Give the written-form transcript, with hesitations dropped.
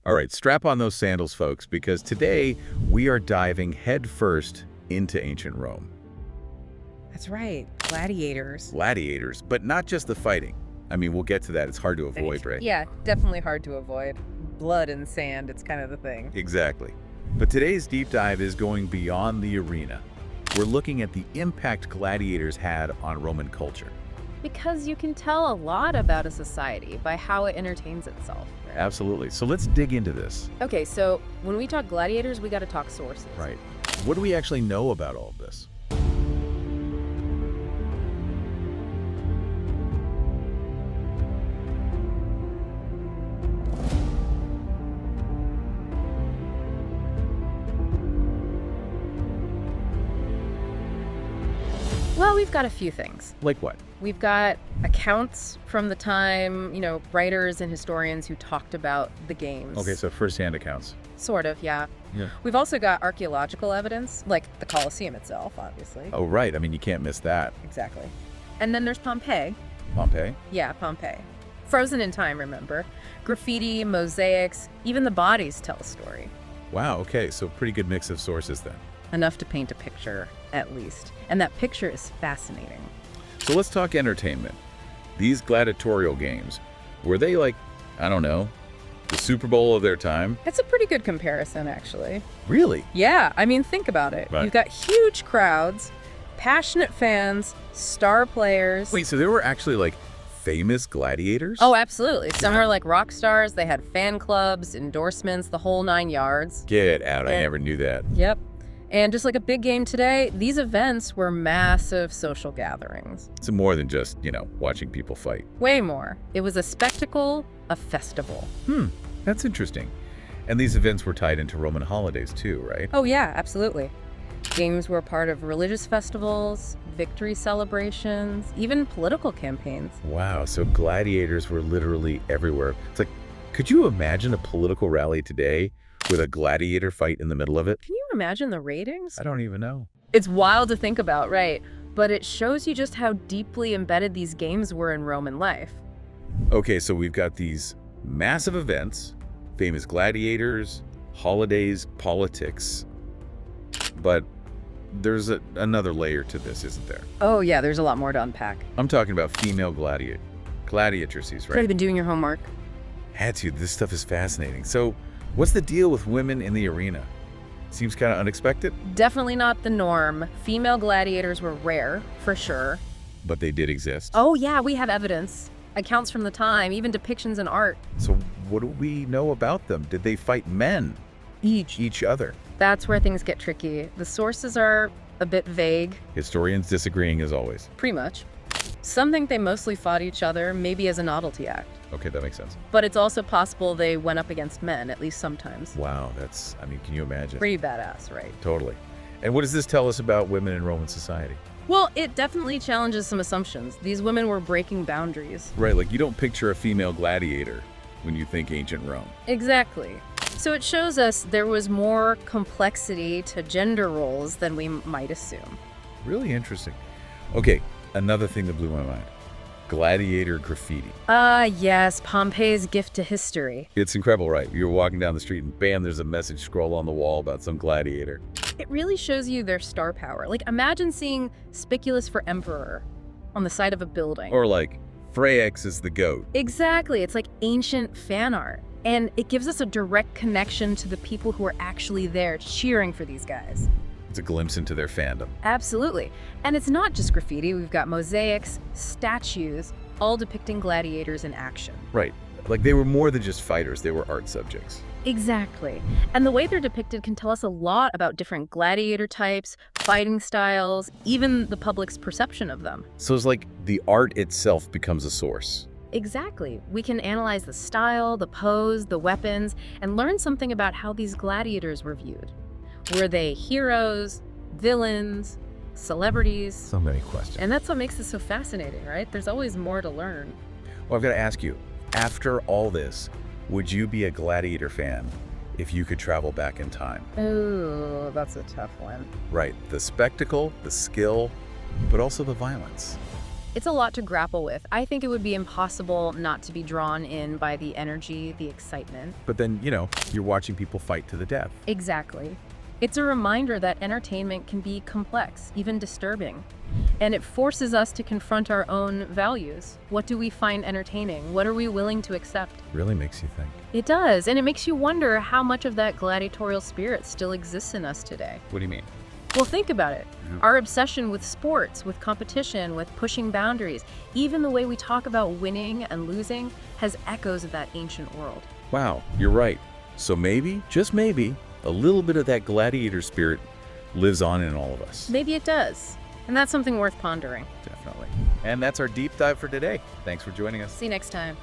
All right, strap on those sandals, folks, because today we are diving headfirst into ancient Rome. That's right. Gladiators. Gladiators, but not just the fighting. I mean, we'll get to that. It's hard to avoid, right? Yeah, definitely hard to avoid. Blood and sand, it's kind of the thing. Exactly. But today's deep dive is going beyond the arena. We're looking at the impact gladiators had on Roman culture. Because you can tell a lot about a society by how it entertains itself. Absolutely. So let's dig into this. Okay, so when we talk gladiators, we got to talk sources. Right. What do we actually know about all of this? Well, we've got a few things. Like what? We've got accounts from the time, writers and historians who talked about the games. Okay, so first-hand accounts. Sort of, yeah. Yeah. We've also got archaeological evidence, like the Colosseum itself, obviously. Oh, right. I mean, you can't miss that. Exactly. And then there's Pompeii. Pompeii? Yeah, Pompeii. Frozen in time, remember? Graffiti, mosaics, even the bodies tell a story. Wow, okay, so pretty good mix of sources then. Enough to paint a picture, at least. And that picture is fascinating. So let's talk entertainment. These gladiatorial games, were they like, I don't know, the Super Bowl of their time? It's a pretty good comparison, actually. Really? Yeah, I mean, think about it. Right. You've got huge crowds, passionate fans, star players. Wait, so there were actually like famous gladiators? Oh, absolutely. Some are like rock stars. They had fan clubs, endorsements, the whole 9 yards. Get out, I never knew that. Yep. And just like a big game today, these events were massive social gatherings. It's more than just, watching people fight. Way more. It was a spectacle, a festival. That's interesting. And these events were tied into Roman holidays too, right? Oh yeah, absolutely. Games were part of religious festivals, victory celebrations, even political campaigns. Wow, so gladiators were literally everywhere. It's like, could you imagine a political rally today with a gladiator fight in the middle of it? Can you imagine the ratings? I don't even know. It's wild to think about, right? But it shows you just how deeply embedded these games were in Roman life. Okay, so we've got these massive events, famous gladiators, holidays, politics, but there's another layer to this, isn't there? Oh yeah, there's a lot more to unpack. I'm talking about female gladiatresses, Have you right? been doing your homework? Had to. This stuff is fascinating. So what's the deal with women in the arena? Seems kind of unexpected, Definitely not the norm. Female gladiators were rare, for sure. but they did exist. Oh yeah, we have evidence. Accounts from the time, even depictions in art. So what do we know about them? Did they fight men? Each other? That's where things get tricky. The sources are a bit vague, Historians disagreeing as always. pretty much. Some think they mostly fought each other, maybe as a novelty act. Okay, that makes sense. But it's also possible they went up against men, at least sometimes. Wow, can you imagine? Pretty badass, right? Totally. And what does this tell us about women in Roman society? Well, it definitely challenges some assumptions. These women were breaking boundaries. Right, like you don't picture a female gladiator when you think ancient Rome. Exactly. So it shows us there was more complexity to gender roles than we might assume. Really interesting. Okay, another thing that blew my mind. Gladiator graffiti. Yes, Pompeii's gift to history. It's incredible, right? You're walking down the street and bam, there's a message scroll on the wall about some gladiator. It really shows you their star power. Like, imagine seeing Spiculus for Emperor on the side of a building. Or like, Phraex is the goat. Exactly. It's like ancient fan art. And it gives us a direct connection to the people who are actually there cheering for these guys. It's a glimpse into their fandom. Absolutely. And it's not just graffiti. We've got mosaics, statues, all depicting gladiators in action. Right. Like they were more than just fighters, they were art subjects. Exactly. And the way they're depicted can tell us a lot about different gladiator types, fighting styles, even the public's perception of them. So it's like the art itself becomes a source. Exactly. We can analyze the style, the pose, the weapons, and learn something about how these gladiators were viewed. Were they heroes, villains, celebrities? So many questions. And that's what makes this so fascinating, right? There's always more to learn. Well, I've got to ask you, after all this, would you be a gladiator fan if you could travel back in time? Ooh, that's a tough one. Right. The spectacle, the skill, but also the violence. It's a lot to grapple with. I think it would be impossible not to be drawn in by the energy, the excitement. But then, you're watching people fight to the death. Exactly. It's a reminder that entertainment can be complex, even disturbing. And it forces us to confront our own values. What do we find entertaining? What are we willing to accept? Really makes you think. It does, and it makes you wonder how much of that gladiatorial spirit still exists in us today. What do you mean? Well, think about it. Yeah. Our obsession with sports, with competition, with pushing boundaries, even the way we talk about winning and losing has echoes of that ancient world. Wow, you're right. So maybe, just maybe, a little bit of that gladiator spirit lives on in all of us. Maybe it does. And that's something worth pondering. Definitely. And that's our deep dive for today. Thanks for joining us. See you next time.